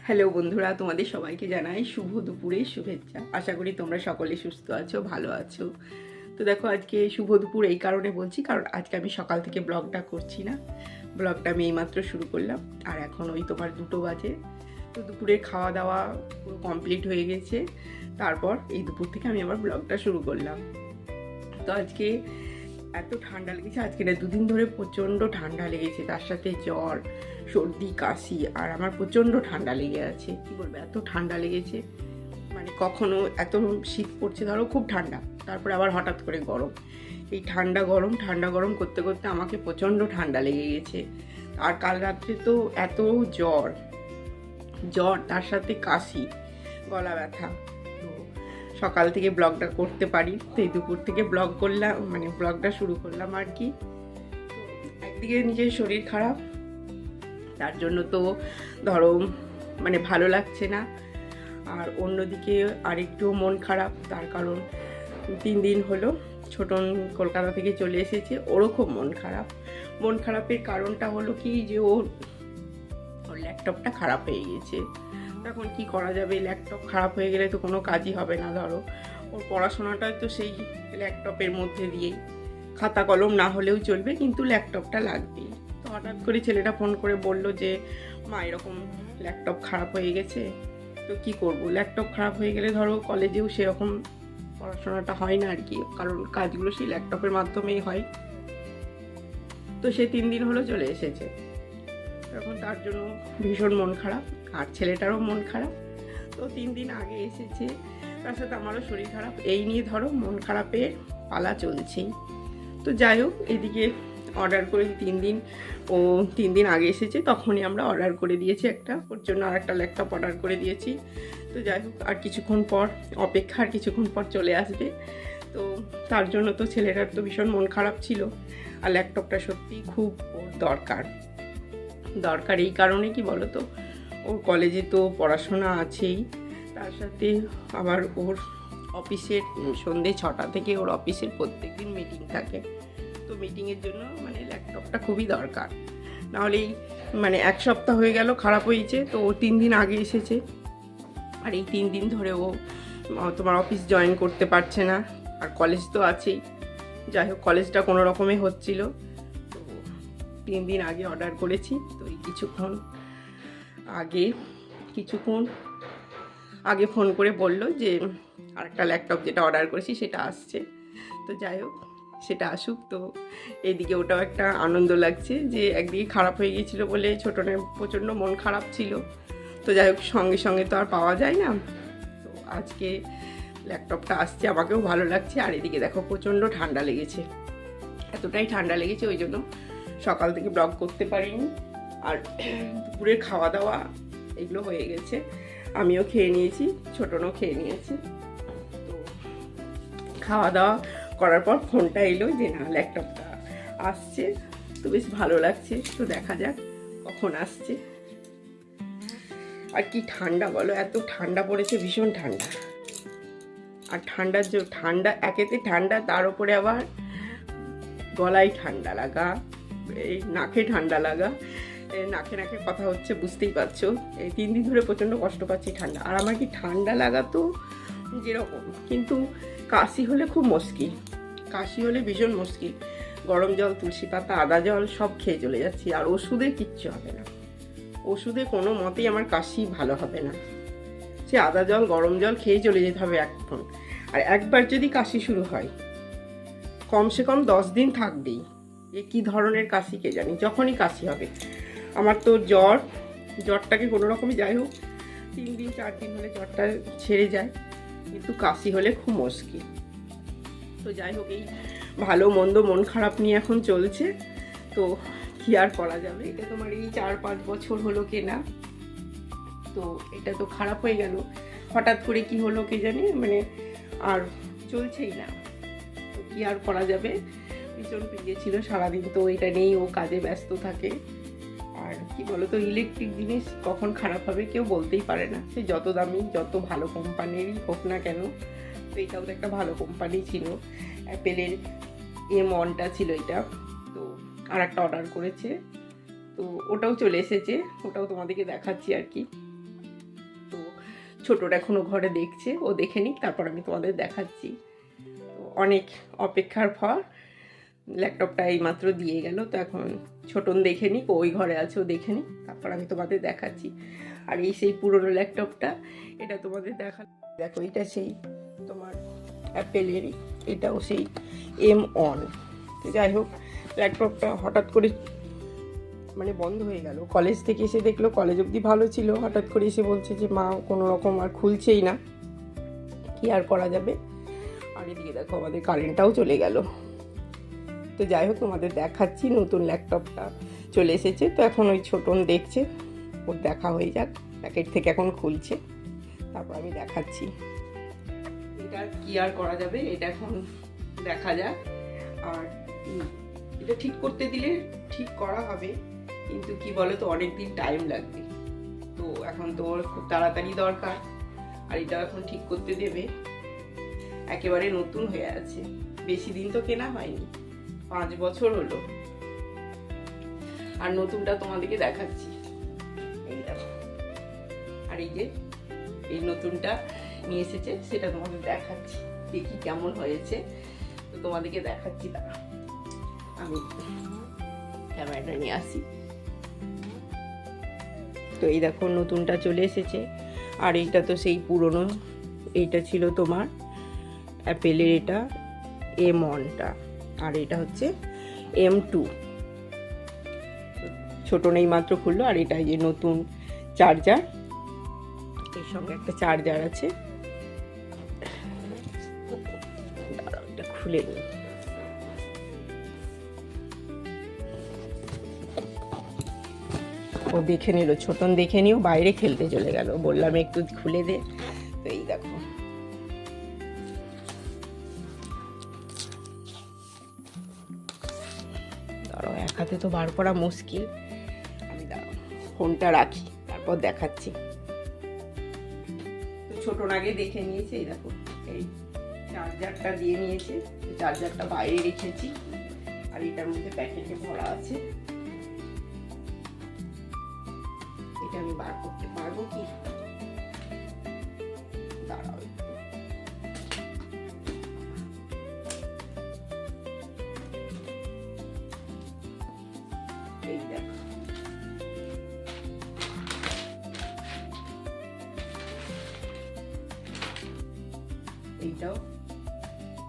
Hello বন্ধুরা, তোমাদের সবাইকে জানাই শুভ দুপুরের শুভেচ্ছা। আশা করি তোমরা সকলে সুস্থ আছো, ভালো আছো। তো দেখো, আজকে শুভ দুপুর এই কারণে বলছি, কারণ আজকে আমি সকাল থেকে ব্লগটা করছি না। ব্লগটা আমি এইমাত্র শুরু করলাম, আর এখন ওই তোমার 2টো বাজে। তো দুপুরে খাওয়া দাওয়া পুরো কমপ্লিট হয়ে গেছে। তারপর এই দুপুর থেকে আমি আবার ব্লগটা শুরু করলাম। তো আজকে এত ঠান্ডা লেগেছে, আজকে না 2 দিন ধরে প্রচণ্ড ঠান্ডা লেগেছে, তার সাথে জ্বর, সর্দি, কাশি, আর আমার প্রচণ্ড ঠান্ডা লেগে আছে। কী বলবো, এত ঠান্ডা লেগেছে, মানে কখনো এত শীত পড়ছে ধরো খুব ঠান্ডা, তারপরে আবার হঠাৎ করে গরম, এই ঠান্ডা গরম করতে করতে আমাকে প্রচণ্ড ঠান্ডা লেগে গেছে। আর কাল রাত্রে তো এত জ্বর, তার সাথে কাশি, গলা ব্যথা। তো সকাল থেকে ব্লগটা করতে পারি, তো এই দুপুর থেকে ব্লগ করলাম, মানে ব্লগটা শুরু করলাম আর কি। একদিকে নিজের শরীর খারাপ, তার জন্য তো ধরো মানে ভালো লাগছে না, আর অন্যদিকে আরেকটু মন খারাপ, তার কারণ 3 দিন হলো ছোটন কলকাতা থেকে চলে এসেছে, ওরও খুব মন খারাপ। মন খারাপের কারণটা হলো কি, যে ওর ল্যাপটপটা খারাপ হয়ে গেছে। এখন কি করা যাবে, ল্যাপটপ খারাপ হয়ে গেলে তো কোনো কাজই হবে না। ধরো ওর পড়াশোনাটা তো সেই ল্যাপটপের মধ্যে দিয়েই, খাতা কলম না হলেও চলবে, কিন্তু ল্যাপটপটা লাগবেই। তো হঠাৎ করে ছেলেটা ফোন করে বলল যে মা এরকম ল্যাপটপ খারাপ হয়ে গেছে, তো কি করব। ল্যাপটপ খারাপ হয়ে গেলে ধরো কলেজেও সেরকম পড়াশোনাটা হয় না আর কি, কারণ কাজগুলো সেই ল্যাপটপের মাধ্যমেই হয়। তো সে 3 দিন হলো চলে এসেছে, এখন তার জন্য ভীষণ মন খারাপ, আর ছেলেটারও মন খারাপ। তো 3 দিন আগে এসেছে, তার সাথে আমারও শরীর খারাপ, এই নিয়ে ধরো মন খারাপের পালা চলছেই। তো যাই হোক, এদিকে অর্ডার করে 3 দিন আগে এসেছে, তখনই আমরা অর্ডার করে দিয়েছি একটা, ওর জন্য আর একটা ল্যাপটপ অর্ডার করে দিয়েছি। তো যাই হোক, আর কিছুক্ষণ পর অপেক্ষার, কিছুক্ষণ পর চলে আসবে। তো তার জন্য তো ছেলেটার তো ভীষণ মন খারাপ ছিল, আর ল্যাপটপটা সত্যি খুব ওর দরকার। এই কারণে কি বলো তো, ওর কলেজে তো পড়াশোনা আছেই, তার সাথে আবার ওর অফিসের সন্ধ্যে 6টা থেকে ওর অফিসের প্রত্যেকদিন মিটিং থাকে। তো মিটিংয়ের জন্য মানে ল্যাপটপটা খুবই দরকার, নাহলেই মানে 1 সপ্তাহ হয়ে গেল খারাপ হয়েছে। তো ও 3 দিন আগে এসেছে, আর এই 3 দিন ধরে ও তোমার অফিস জয়েন করতে পারছে না, আর কলেজ তো আছেই। যাই হোক, কলেজটা কোনো রকমে হচ্ছিল। তো 3 দিন আগে অর্ডার করেছি, তো এই কিছুক্ষণ আগে ফোন করে বললো যে আরেকটা ল্যাপটপ যেটা অর্ডার করেছি সেটা আসছে। তো যাই হোক, সেটা আসুক। তো এইদিকে ওটাও একটা আনন্দ লাগছে, যে একদিকে খারাপ হয়ে গিয়েছিলো বলে ছোটনের প্রচণ্ড মন খারাপ ছিল। তো যাই হোক, সঙ্গে সঙ্গে তো আর পাওয়া যায় না। তো আজকে ল্যাপটপটা আসছে, আমাকেও ভালো লাগছে। আর এদিকে দেখো, প্রচণ্ড ঠান্ডা লেগেছে, এতটাই ঠান্ডা লেগেছে ওই জন্য সকাল থেকে ব্লগ করতে পারিনি। আর দুপুরের খাওয়া দাওয়া এগুলো হয়ে গেছে, আমিও খেয়ে নিয়েছি, ছোটনও খেয়ে নিয়েছে। তো খাওয়া দাওয়া করার পর ফোনটা এলো যে না, ল্যাপটপটা আসছে। তো বেশ ভালো লাগছে, তো দেখা যাক কখন আসছে। আর কি ঠান্ডা বলো, এত ঠান্ডা পড়েছে, ভীষণ ঠান্ডা। আর ঠান্ডা একেতে ঠান্ডা, তার উপরে আবার গলায় ঠান্ডা লাগা, এই নাকে ঠান্ডা লাগা, নাকে কথা হচ্ছে, বুঝতেই পারছো। এই 3 দিন ধরে প্রচণ্ড কষ্ট পাচ্ছি ঠান্ডা। আর আমার কি ঠান্ডা লাগা তো যেরকম, কিন্তু কাশি হলে খুব মুশকিল, কাশি হলে ভীষণ মুশকিল। গরম জল, তুলসী পাতা, আদা জল সব খেয়ে চলে যাচ্ছি, আর ওষুধে কিচ্ছু হবে না। ওষুধে কোনো মতেই আমার কাশি ভালো হবে না। সে আদা জল, গরম জল খেয়ে চলে যেতে হবে এখন। আর একবার যদি কাশি শুরু হয়, কমসে কম 10 দিন থাকবেই। এ কী ধরনের কাশি কে জানি, যখনই কাশি হবে। আমার তো জ্বরটাকে কোনো রকমই, যাই হোক 3 দিন 4 দিন হলে জ্বরটা ছেড়ে যায়, কিন্তু কাশি হলে খুব মুশকিল। তো যাই হোক, এই ভালো মন্দ মন খারাপ নিয়ে এখন চলছে। তো কি আর করা যাবে, এটা তোমার এই 4-5 বছর হলো কেনা, তো এটা তো খারাপ হয়ে গেল হঠাৎ করে, কি হলো কে জানি, মানে আর চলছেই না। তো কি আর করা যাবে, ভীষণ প্রিয় ছিল সারাদিন, তো এটা নিয়েই ও কাজে ব্যস্ত থাকে। আর কি বলতো, ইলেকট্রিক জিনিস কখন খারাপ হবে কেউ বলতেই পারে না, সে যত দামি যত ভালো কোম্পানিরই হোক না কেন। তো এটাও তো একটা ভালো কোম্পানি ছিল, অ্যাপেলের M1টা ছিল এটা। তো আর একটা অর্ডার করেছে, তো ওটাও চলে এসেছে, ওটাও তোমাদেরকে দেখাচ্ছি আর কি। ছোটোটা এখনও ঘরে দেখছে, ও দেখে নিক, তারপর আমি তোমাদের দেখাচ্ছি। তো অনেক অপেক্ষার পর ল্যাপটপটা এইমাত্র দিয়ে গেল, তো এখন ছোটন দেখে নিক, ওই ঘরে আছে, ও দেখে নিক, তারপর আমি তোমাদের দেখাচ্ছি। আর এই সেই পুরনো ল্যাপটপটা, এটা তোমাদের দেখো, এটা সেই তোমার অ্যাপেলেরই, এটাও সেই M1। তো যাই হোক, ল্যাপটপটা হঠাৎ করে মানে বন্ধ হয়ে গেল। কলেজ থেকে এসে দেখলো, কলেজ অবধি ভালো ছিল, হঠাৎ করে এসে বলছে যে মা কোনো রকম আর খুলছেই না, কি আর করা যাবে। আর এদিকে দেখো আমাদের কারেন্টটাও চলে গেল। তো যাই হোক, তোমাদের দেখাচ্ছি, নতুন ল্যাপটপটা চলে এসেছে। তো এখন ওই ছোটন দেখছে, ওর দেখা হয়ে যাক, প্যাকেট থেকে এখন খুলছে, তারপর আমি দেখাচ্ছি। এটা কি আর করা যাবে, এটা এখন দেখা যাক। আর এটা ঠিক করতে দিলে ঠিক করা হবে, কিন্তু কি বলো তো, অনেক দিন টাইম লাগবে। তো এখন তো ওর খুব তাড়াতাড়ি দরকার, আর এটা এখন ঠিক করতে দেবে। একেবারে নতুন হয়ে আছে, বেশি দিন তো কেনা হয়নি, 5 বছর হলো। আর নতুনটা তোমাদেরকে দেখাচ্ছি, এই দেখো। আর এই যে এই নতুনটা নিয়ে এসেছে, সেটা তোমাদের দেখাচ্ছি, দেখি কেমন হয়েছে। তো তোমাদেরকে দেখাচ্ছি, তারা আমি ক্যামেরাটা নিয়ে আসি। তো এই দেখো নতুনটা চলে এসেছে। আর এইটা তো সেই পুরনো, এইটা ছিল তোমার অ্যাপেলের, এটা M1টা, আর এটা হচ্ছে M2। ছোট নেই মাত্র খুললো। আর এটা যে নতুন চার্জার, এর সঙ্গে একটা চার্জার আছে, এটা খুলে নিই। ও দেখে নিল, ছোটন দেখে নিও, বাইরে খেলতে চলে গেল, বললাম একটু খুলে দে। তো এই দেখো, দাঁড়াও, এক হাতে তো বার করা মুশকিল, আমি দাঁড়াও ফোনটা রাখি, তারপর দেখাচ্ছি। তো ছোটন আগে দেখে নিয়েছে, এই দেখো এই চার্জারটা দিয়ে নিয়েছে, চার্জারটা বাইরে রেখেছি, আর এটার মধ্যে প্যাকেটে ভরা আছে। এটা আমি বার করতে পারবো কি, দাঁড়াও, এই দেখো,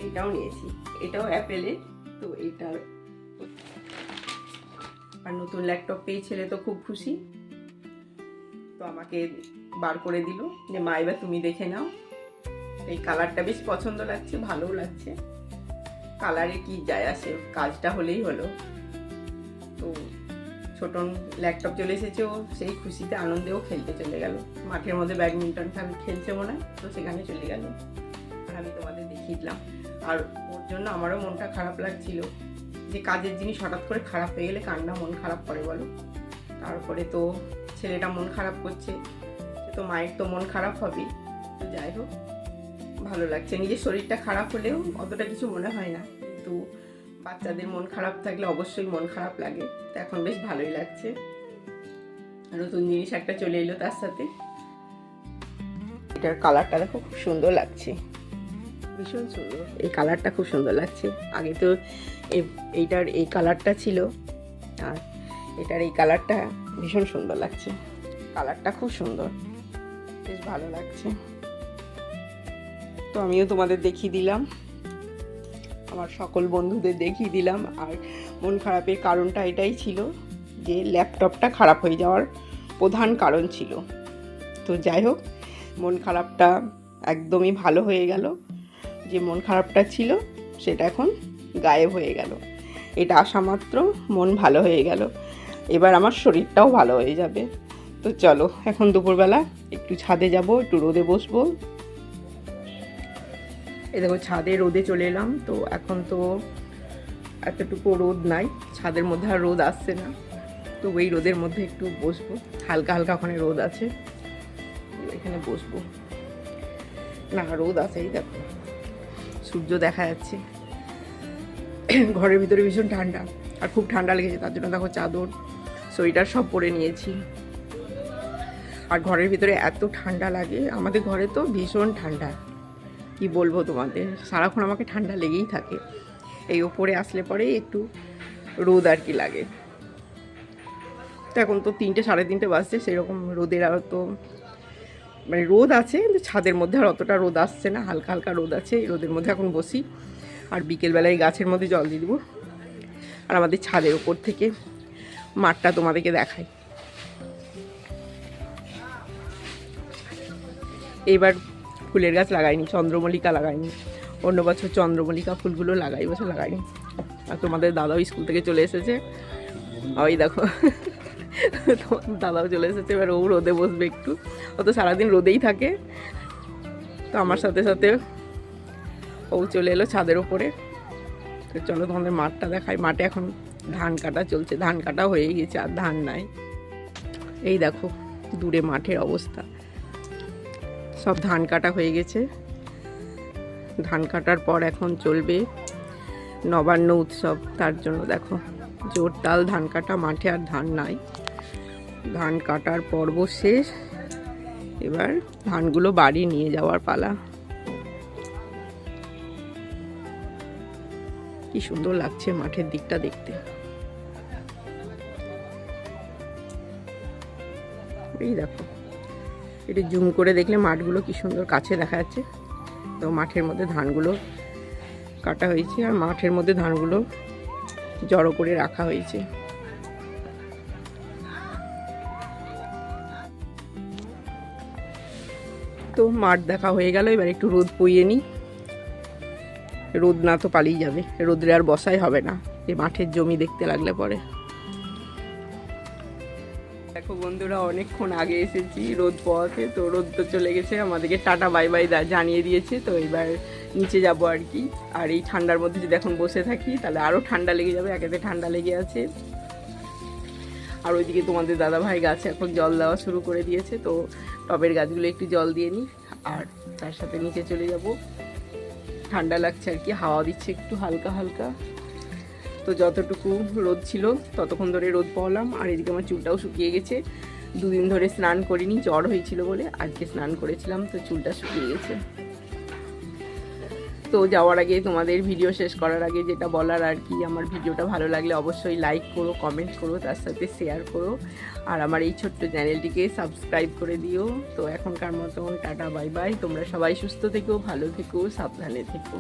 এইটাও নিয়েছি, এটাও অ্যাপেলের। তো এইটার আর নতুন ল্যাপটপ পেয়ে ছেলে তো খুব খুশি, তো আমাকে বার করে দিল যে মা এবার তুমি দেখে নাও। এই কালারটা বেশ পছন্দ লাগছে, ভালোও লাগছে, কালারে কি যায় আসে, কাজটা হলেই হলো। তো ছোটন ল্যাপটপ চলে এসেছে, ও সেই খুশিতে আনন্দেও খেলতে চলে গেল, মাঠের মধ্যে ব্যাডমিন্টন খেলছে মনে হয়, তো সেখানে চলে গেল। আর আমি তোমাদের দেখিয়ে দিলাম। আর ওর জন্য আমারও মনটা খারাপ লাগছিল, যে কাজের জিনিস হঠাৎ করে খারাপ হয়ে গেলে কার না মন খারাপ করে বলো। তারপরে তো ছেলেটা মন খারাপ করছে, তো মায়ের তো মন খারাপ হবেই। তো যাই হোক, ভালো লাগছে, নিজের শরীরটা খারাপ হলেও অতটা কিছু মনে হয় না, কিন্তু বাচ্চাদের মন খারাপ থাকলে অবশ্যই মন খারাপ লাগে। তো এখন বেশ ভালোই লাগছে, নতুন জিনিস একটা চলে এলো তার সাথে। এটার কালারটা দেখো, খুব সুন্দর লাগছে, ভীষণ সুন্দর, এই কালারটা খুব সুন্দর লাগছে। আগে তো এইটার এই কালারটা ছিল, আর এটার এই কালারটা ভীষণ সুন্দর লাগছে, কালারটা খুব সুন্দর, বেশ ভালো লাগছে। তো আমিও তোমাদের দেখিয়ে দিলাম, আমার সকল বন্ধুদের দেখিয়ে দিলাম। আর মন খারাপের কারণটা এটাই ছিল যে ল্যাপটপটা খারাপ হয়ে যাওয়ার প্রধান কারণ ছিল। তো যাই হোক, মন খারাপটা একদমই ভালো হয়ে গেল, যে মন খারাপটা ছিল সেটা এখন গায়েব হয়ে গেল। এটা আসা মাত্র মন ভালো হয়ে গেল, এবার আমার শরীরটাও ভালো হয়ে যাবে। তো চলো, এখন দুপুরবেলা একটু ছাদে যাব, একটু রোদে বসবো। এই দেখো ছাদে রোদে চলে এলাম। তো এখন তো এতটুকু রোদ নাই, ছাদের মধ্যে আর রোদ আসছে না, তো এই রোদের মধ্যে একটু বসবো, হালকা হালকা ওখানে রোদ আছে, এখানে বসবো। না রোদ আছে, এই দেখো সূর্য দেখা যাচ্ছে। ঘরের ভিতরে ভীষণ ঠান্ডা, আর খুব ঠান্ডা লেগেছে, তার জন্য দেখো চাদর সোয়েটার সব পরে নিয়েছি। আর ঘরের ভিতরে এত ঠান্ডা লাগে, আমাদের ঘরে তো ভীষণ ঠান্ডা, কি বলবো তোমাদের, সারাক্ষণ আমাকে ঠান্ডা লেগেই থাকে। এই ওপরে আসলে পরেই একটু রোদ আর কি লাগে। তো এখন তো 3টে 3:30 বাজছে, সেরকম রোদের আর তো মানে রোদ আছে, কিন্তু ছাদের মধ্যে আর অতটা রোদ আসছে না, হালকা হালকা রোদ আছে। এই রোদের মধ্যে এখন বসি, আর বিকেলবেলায় গাছের মধ্যে জল দিয়ে দেবো। আর আমাদের ছাদের ওপর থেকে মাঠটা তোমাদেরকে দেখাই। এইবার ফুলের গাছ লাগাইনি, চন্দ্রমল্লিকা লাগাইনি। অন্য বছর চন্দ্রমল্লিকা ফুলগুলো লাগাই, বছর লাগাইনি। আর তোমাদের দাদাও স্কুল থেকে চলে এসেছে, ওই দেখো তোমার দাদাও চলে এসেছে। এবার ও রোদে বসবে একটু, ও তো সারাদিন রোদেই থাকে। তো আমার সাথে সাথে ও চলে এলো ছাদের ওপরে। তো চলো তোমাদের মাঠটা দেখাই। মাঠে এখন ধান কাটা চলছে, ধান কাটা হয়ে গেছে, আর ধান নাই। এই দেখো দূরে মাঠের অবস্থা, সব ধান কাটা হয়ে গেছে। ধান কাটার পর এখন চলবে নবান্ন উৎসব, তার জন্য দেখো জোর তাল ধান কাটা, মাঠে আর ধান নাই। ধান কাটার পর্ব শেষ, এবার ধানগুলো বাড়ি নিয়ে যাওয়ার পালা। কি সুন্দর লাগছে মাঠের দিকটা দেখতে। এই দেখো, এটা জুম করে দেখলে মাঠগুলো কি সুন্দর কাছে দেখা যাচ্ছে। তো মাঠের মধ্যে ধানগুলো কাটা হয়েছে, আর মাঠের মধ্যে ধানগুলো জড়ো করে রাখা হয়েছে। তো মাঠ দেখা হয়ে গেল, এবার একটু রোদ পুইয়ে নিই। রোদ না তো পালিয়ে যাবে, রোদ্রে আর বসাই হবে না এই মাঠের জমি দেখতে লাগলে পরে। দেখো বন্ধুরা, অনেকক্ষণ আগে এসেছি রোদ পোয়াতে, তো রোদ তো চলে গেছে, আমাদেরকে টাটা বাই বাই জানিয়ে দিয়েছে। তো এবার নিচে যাব আর কি। আর এই ঠান্ডার মধ্যে যদি এখন বসে থাকি তাহলে আরও ঠান্ডা লেগে যাবে, একেতে ঠান্ডা লেগে আছে। আর ওইদিকে তোমাদের দাদা ভাই গাছে এখন জল দেওয়া শুরু করে দিয়েছে, তো টবের গাছগুলো একটু জল দিয়ে নিই, আর তার সাথে নিচে চলে যাব। ঠান্ডা লাগছে আর কি, হাওয়া দিচ্ছে একটু হালকা হালকা। তো যতটুকু রোদ ছিল ততক্ষণ ধরে রোদ পাওয়ালাম। আর এদিকে আমার চুলটাও শুকিয়ে গেছে, 2 দিন ধরে স্নান করিনি, জ্বর হয়েছিল বলে। আজকে স্নান করেছিলাম, তো চুলটা শুকিয়ে গেছে। তো যাওয়ার আগে তোমাদের ভিডিও শেষ করার আগে যেটা বলার আর কি, আমার ভিডিওটা ভালো লাগলে অবশ্যই লাইক করো, কমেন্ট করো, তার সাথে শেয়ার করো, আর আমার এই ছোট্ট চ্যানেলটিকে সাবস্ক্রাইব করে দিও। তো এখনকার মতন টাটা বাই বাই, তোমরা সবাই সুস্থ থেকো, ভালো থেকো, সাবধানে থেকো।